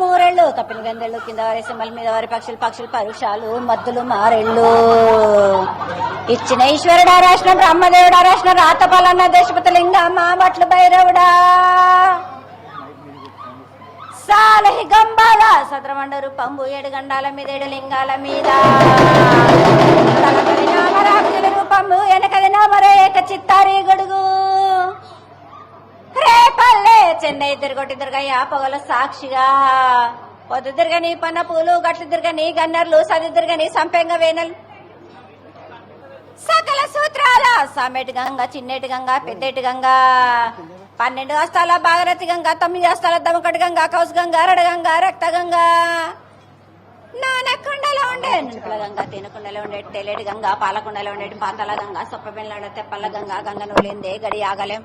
మూరెళ్ళు కపిల గంధెళ్ళు కింద వారి సింహల మీద వారి పక్షులు పరుషాలు మద్దులు మారెళ్ళు ఇచ్చిన ఈశ్వరుడా రాసిన బ్రహ్మదేవుడా రాసిన రాతపాలన్న దేశపతి లింగమ్మ బట్లు భైరవుడా సాలహి గంబాల సద్రమండ రూపంబు 7 గండాల మీద 7 లింగాల మీద తలపది నామరాజుల రూపంబు వెనకది నామరే ఏక చిత్తారి గొడుగు రే పల్లె చెన్నై తిరగొట్టి తిరగయ్యా పొగల సాక్షిగా పొద్దు తిరగని పన్న పూలు గట్లు తిరగని గన్నర్లు సది తిరగని సంపెంగ వేనలు సకల సూత్రాల సామెటి గంగ చిన్నేటి గంగ పెద్దేటి గంగ 12 హస్తాల భాగరథి గంగ 9 హస్తాల దమకటి గంగ కౌస్ గంగ రడ గంగ రక్త గంగ నానకుండలో ఉండే నునుపుల గంగ తినకుండలో ఉండే తెలేటి గంగ పాలకుండలో ఉండేటి పాతాల గంగ సొప్పబెల్ల తెప్పల గంగ గంగ నువ్వులేందే గడి ఆగలేం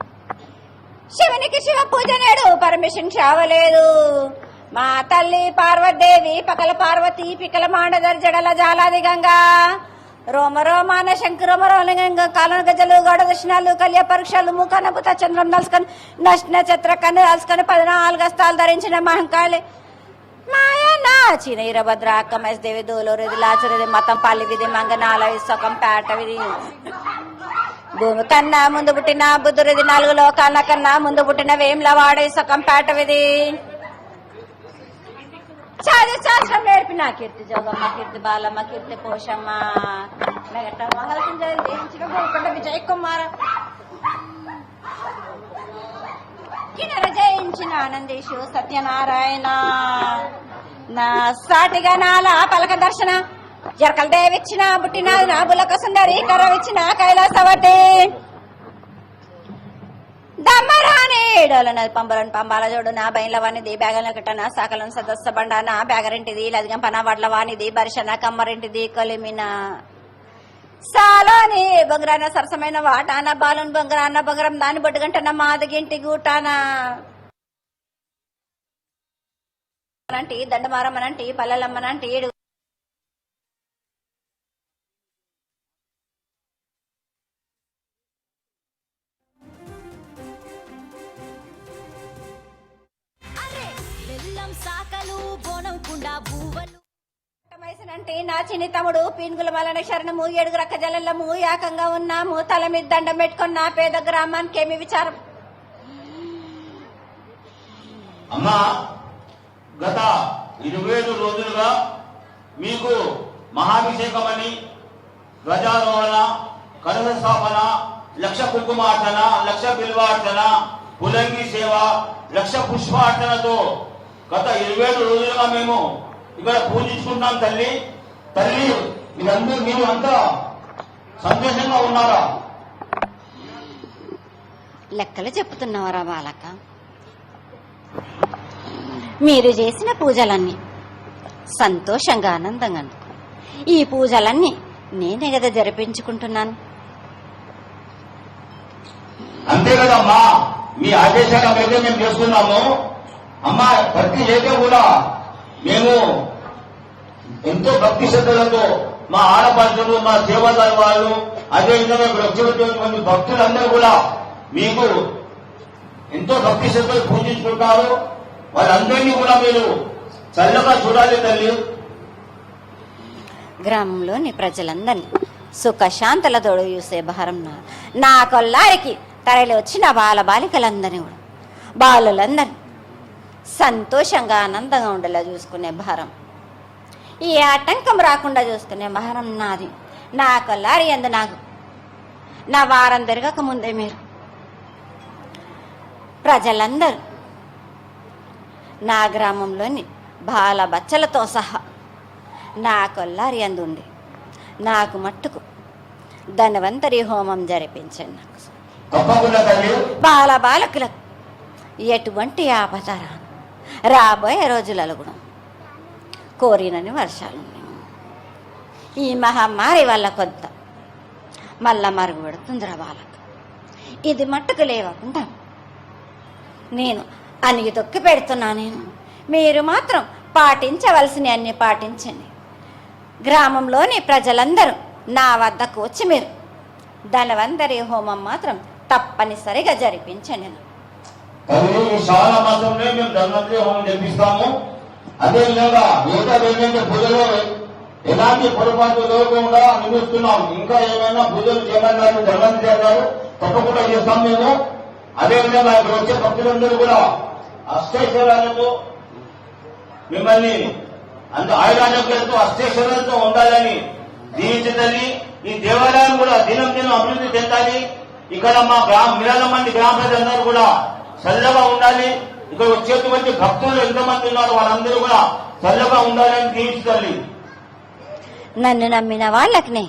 శివునికి శివ పూజ నేడు పరమేశ్వరుని చావలేదు మా తల్లి పార్వతీదేవి పకల పార్వతి పికల మాండదర్ జడల జాలాది గంగా రోమ రోమాన శంకరమ రోలింగ కాలన గజలు గౌడ దర్శనాలు కళ్య పరీక్షలు ముఖాన పుత చంద్రం నలుసుకొని నక్షత్ర కన్ను రాసుకొని 14 హస్తాలు ధరించిన మహంకాళి మాయనా చినైరభద్ర అక్కమేశ్ దేవి దోలూరిది లాచురిది మతం పల్లి విధి మంగనాల విశ్వకం పేట విధి భూమి కన్నా ముందు పుట్టిన బుద్ధుడిది 4 లోకాల కన్నా ముందు పుట్టిన వేముల వాడ విశ్వకం పేట విధి చదువు శాస్త్రం నేర్పిన కీర్తి జోగమ్మ కీర్తి బాలమ్మ కీర్తి పోషమ్మ మంగళ గోల్కొండ విజయ్ కుమార్ కిన్నెర జయించిన ఆనందేశు సత్యనారాయణ నా సాటిగా నాల పలక దర్శన జరకల దేవిచ్చిన బుట్టిన నా బులక సుందరి కరవిచ్చిన కైలాసవతి దమ్మరాని డోలనది పంబరని పంబాల జోడు నా బయలవానిది బ్యాగల కట్టన సాకలను సదస్స బండ నా బ్యాగరింటిది లదిగంపన వడ్లవానిది బరిషన కమ్మరింటిది కొలిమిన సాలోని బొంగరాన సరసమైన వాటాన బాలుని బొంగరాన బొంగరం దాని బొడ్డుగంటన మాదిగింటి గూటాన దండమారమ్మనంటి పల్లెలమ్మనంటి అంటే నా చిన్ని తమ్ముడు పీనుగుల మలన శరణము 7 రక్క జలము ఏకంగా ఉన్నాము తల మీద దండం పెట్టుకుని నా పేద గ్రామానికి ఏమి విచారం అమ్మా గత 27 రోజులుగా మీకు మహాభిషేకమని ధ్వజారోహణ కలశ స్థాపన 1,00,000 కుంకుమార్చన 1,00,000 బిల్వార్చన పులంగి సేవ 1,00,000 పుష్పార్చనతో గత 27 రోజులుగా మేము ఇక్కడ పూజించుకుంటాం తల్లి మీరు అంతా సంతోషంగా ఉన్నారా? లెక్కలు చెప్తున్నావరా బాలక మీరు చేసిన పూజలన్నీ సంతోషంగా ఆనందంగా ఈ పూజలన్నీ నేనే కదా జరిపించుకుంటున్నాను. అంతే కదమ్మా, మీ ఆదేశాల మేరకు మేము చేస్తున్నాము. అమ్మా ప్రతి ఏదో కూడా మేము ఎంతో భక్తి శ్రద్ధలతో మా ఆడపడుచులు మా సేవాదారు వాళ్ళు అదేవిధంగా ఇక్కడ వచ్చినటువంటి భక్తులందరూ కూడా మీకు ఎంతో భక్తి శ్రద్ధలు పూజించుకుంటారు. వాళ్ళందరినీ కూడా మీరు చల్లగా చూడాలి తల్లి. గ్రామంలోని ప్రజలందరినీ సుఖశాంతులతో చూసే భారం నా కొల్లారికి తరలి వచ్చిన బాలికలందరినీ కూడా బాలులందరినీ సంతోషంగా ఆనందంగా ఉండేలా చూసుకునే భారం, ఈ ఆటంకం రాకుండా చూసుకునే భారం నాది. నా కొల్లారి అందు నాకు నా వారం తిరగక ముందే మీరు ప్రజలందరూ నా గ్రామంలోని బాల బచ్చలతో సహా నా కొల్లారి అందు ఉండి నాకు మట్టుకు ధన్వంతరి హోమం జరిపించండి. బాలకులకు ఎటువంటి ఆపదరా రాబోయే రోజులలో కూడా కోరినని వర్షాలు ఈ మహమ్మారి వల్ల కొద్ద మళ్ళా మరుగుపెడుతుందిరా వాళ్ళకు. ఇది మట్టుకు లేవకుండా నేను అనిగి తొక్కి పెడుతున్నా. మీరు మాత్రం పాటించవలసినవి అన్ని పాటించండి. గ్రామంలోని ప్రజలందరూ నా వద్దకు వచ్చి మీరు ధన్వంతరి హోమం మాత్రం తప్పనిసరిగా జరిపించండి. ఈ శ్రావణ మాసంలో మేము ధన్వంతరి హోమం జరిపిస్తాము. అదేవిధంగా మిగతా ఏంటంటే పూజలో ఎలాంటి పొరపాటు లేకుండా నిర్మిస్తున్నాం. ఇంకా ఏమైనా పూజలు చేయమన్నారు, ధర్మం చేస్తారు, తప్పకుండా చేస్తాం మేము. అదేవిధంగా ఇక్కడ వచ్చే భక్తులందరూ కూడా అష్టైశ్వర్యాలతో మిమ్మల్ని అంత ఆయురారోగ్యాలతో అష్టైశ్వర్యాలతో ఉండాలని దీవించదని, ఈ దేవాలయం కూడా దినం దినం అభివృద్ధి చెందాలి. ఇక్కడ మా మిరాలమంది గ్రామ ప్రజలందరూ కూడా చల్లగా ఉండాలి. ఇక్కడ వచ్చేటువంటి భక్తులు ఎంతమంది ఉన్నారు వాళ్ళందరూ కూడా చల్లగా ఉండాలని దీవించాలి. నన్ను నమ్మిన వాళ్ళకి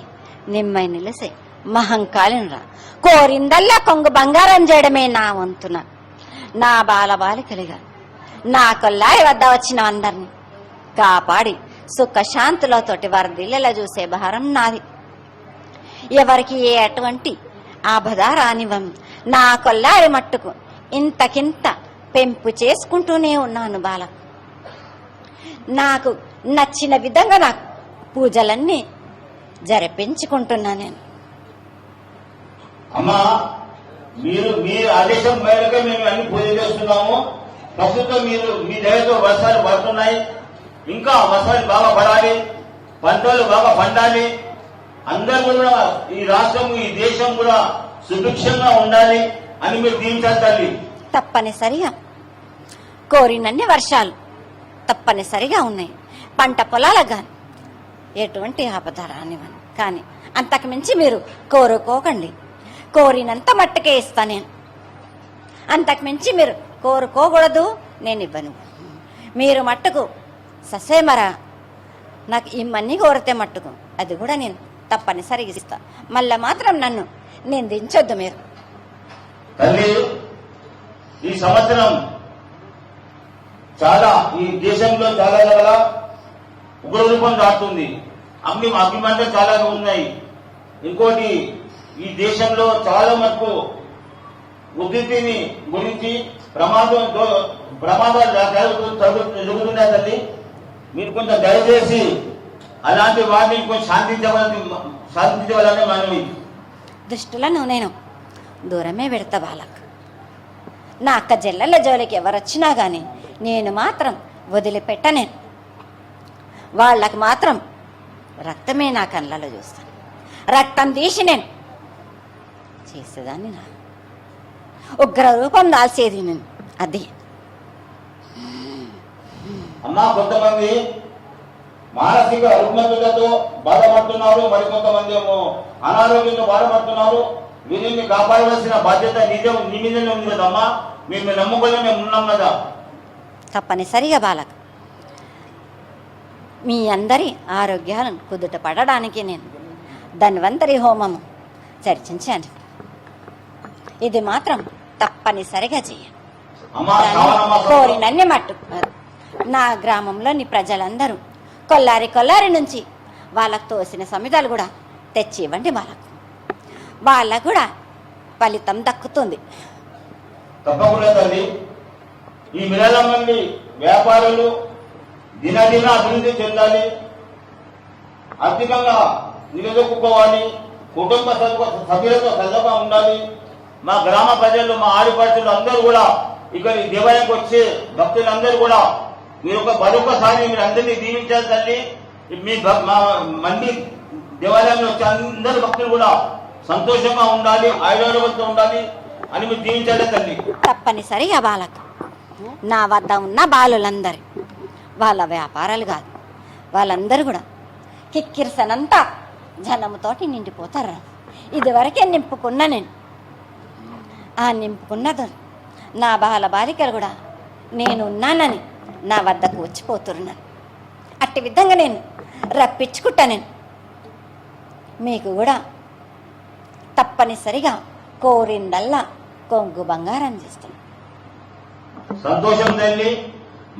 నిమ్మై నిలిసే మహంకాళినరా కోరిందల్లా కొంగు బంగారం చేయడమే నా వంతున. నా బాలబాలికలుగా నా కొల్లారి వద్ద వచ్చిన అందరినీ కాపాడి సుఖశాంతులతోటి వర్ధిల్లేలా చూసే భారం నాది. ఎవరికి ఏ అటువంటి ఆపద రానివ్వను. నా కొల్లారి మట్టుకు ఇంతకింత పెంపు చేసుకుంటూనే ఉన్నాను బాల. నాకు నచ్చిన విధంగా నాకు పూజలన్నీ జరిపించుకుంటున్నా నేను. అమ్మా మీరు మీ ఆదేశం మేరకే మేము అన్ని పూజ చేస్తున్నాము. ప్రస్తుతం మీరు మీ దయతో వర్షాలు పడుతున్నాయి. ఇంకా వర్షాలు బాగా పడాలి, పంటలు బాగా పండాలి. అందరూ కూడా ఈ రాష్ట్రం ఈ దేశం కూడా సుభిక్షంగా ఉండాలి అని మీరు దీవించాలి తల్లి. తప్పనిసరిగా కోరినన్ని వర్షాలు తప్పనిసరిగా ఉన్నాయి. పంట పొలాలకు గాని ఎటువంటి ఆపద రానివ్వను. కానీ అంతకు మించి మీరు కోరుకోకండి. కోరినంత మట్టుకే ఇస్తా నేను. అంతకు మించి మీరు కోరుకోకూడదు, నేను ఇవ్వను. మీరు మట్టుకు ససేమరా నాకు ఇమ్మన్నీ కోరితే మట్టుకు అది కూడా నేను తప్పనిసరిగా ఇస్తా. మళ్ళా మాత్రం నన్ను నిందించొద్దు మీరు. తల్లి, ఈ సంవత్సరం చాలా ఈ దేశంలో చాలా చాలా ఉగ్రరూపం దాటుతుంది. అగ్నిమంటలు చాలా ఉన్నాయి. ఇంకోటి ఈ దేశంలో చాలా మటుకు ఉద్రిక్తిని గురించి ప్రమాదాలు జరుగుతున్నాయి తల్లి. మీరు కొంచెం దయచేసి అలాంటి వాటిని కొంచెం శాంతించవాలని మనవి. దుష్టులను నేను దూరమే పెడతా బాలకు. నా అక్క చెల్లెళ్ళ జోలికి ఎవరొచ్చినా గాని నేను మాత్రం వదిలిపెట్టనే. వాళ్ళకి మాత్రం రక్తమే నా కళ్ళలో చూస్తాను. రక్తం తీసి నేను చేసేదాన్ని. నా ఉగ్ర రూపం దాల్చేది నేను. అది అమ్మా, కొంతమంది మానసిక రుగ్మతులతో బాధపడుతున్నారు, మరికొంతమంది ఏమో అనారోగ్యంతో బాధపడుతున్నారు. వీరిని కాపాడవలసిన బాధ్యత నిజం నీ మీదనే ఉంది కదమ్మా. మేము నమ్ముకొని మేము ఉన్నాం కదా. తప్పనిసరిగా బాలక మీ అందరి ఆరోగ్యాలను కుదుట పడడానికి నేను ధన్వంతరి హోమము చర్చించాను. ఇది మాత్రం తప్పనిసరిగా చేయండి. కోరినన్ని మట్టు నా గ్రామంలోని ప్రజలందరూ కొల్లారి నుంచి వాళ్ళకు తోసిన సమితాలు కూడా తెచ్చి ఇవ్వండి. వాళ్ళకు కూడా ఫలితం దక్కుతుంది. తప్పకుండా తల్లి. ఈ మిరాలమ్మంది వ్యాపారులు దినదిన అభివృద్ధి చెందాలి, ఆర్థికంగా నిలదొక్కుకోవాలి, కుటుంబ సభ్యులతో సజగా ఉండాలి. మా గ్రామ ప్రజలు, మా ఆడిపడుచులు అందరూ కూడా ఇక్కడ ఈ దేవాలయానికి వచ్చే భక్తులందరూ కూడా మీరు మరొకసారి మీరు అందరినీ దీవించాలి తల్లి. మీ మంది దేవాలయంలో వచ్చే అందరు భక్తులు కూడా సంతోషంగా ఉండాలి, ఆయుర్వేదంతో ఉండాలి అని మీరు దీవించాలి తల్లి. తప్పనిసరిగా బాలక నా వద్ద ఉన్న బాలులందరి వాళ్ళ వ్యాపారాలు కాదు, వాళ్ళందరూ కూడా కిక్కిరిసనంతా జనముతోటి నిండిపోతారు. ఇదివరకే నింపుకున్నా నేను. ఆ నింపుకున్నది నా బాలికలు కూడా నేనున్నానని నా వద్దకు వచ్చిపోతున్నాను. అట్టి విధంగా నేను రప్పించుకుంటా. నేను మీకు కూడా తప్పనిసరిగా కోరిందల్లా కొంగు బంగారం చేస్తాను. సంతోషం తల్లి.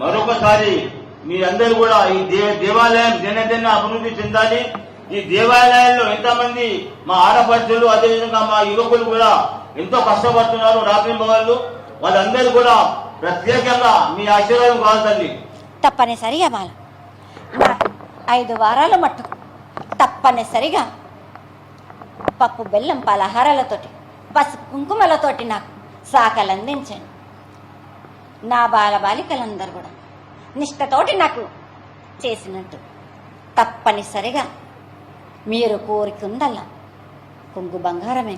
మరొకసారి మీరందరూ కూడా ఈ దేవాలయం దినదిన అభివృద్ధి చెందాలి. ఈ దేవాలయాల్లో ఎంతమంది మా ఆడపడుచులు, అదేవిధంగా మా యువకులు కూడా ఎంతో కష్టపడుతున్నారు రాత్రి వాళ్ళు. వాళ్ళందరూ కూడా ప్రత్యేకంగా మీ ఆశీర్వాదం కావాలి తల్లి. తప్పనిసరిగా బాల 5 వారాల మట్టుకు తప్పనిసరిగా పప్పు బెల్లం పలహారాలతోటి పసుపు కుంకుమలతోటి నాకు శాఖలు అందించండి. నా బాలికలందరూ కూడా నిష్ఠతోటి నాకు చేసినట్టు తప్పనిసరిగా మీరు కోరికుందల్లా కొంగు బంగారమే,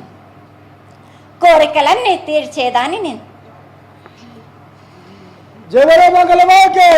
కోరికలన్నీ తీర్చేదాన్ని నేను. జయ మంగళమాకే.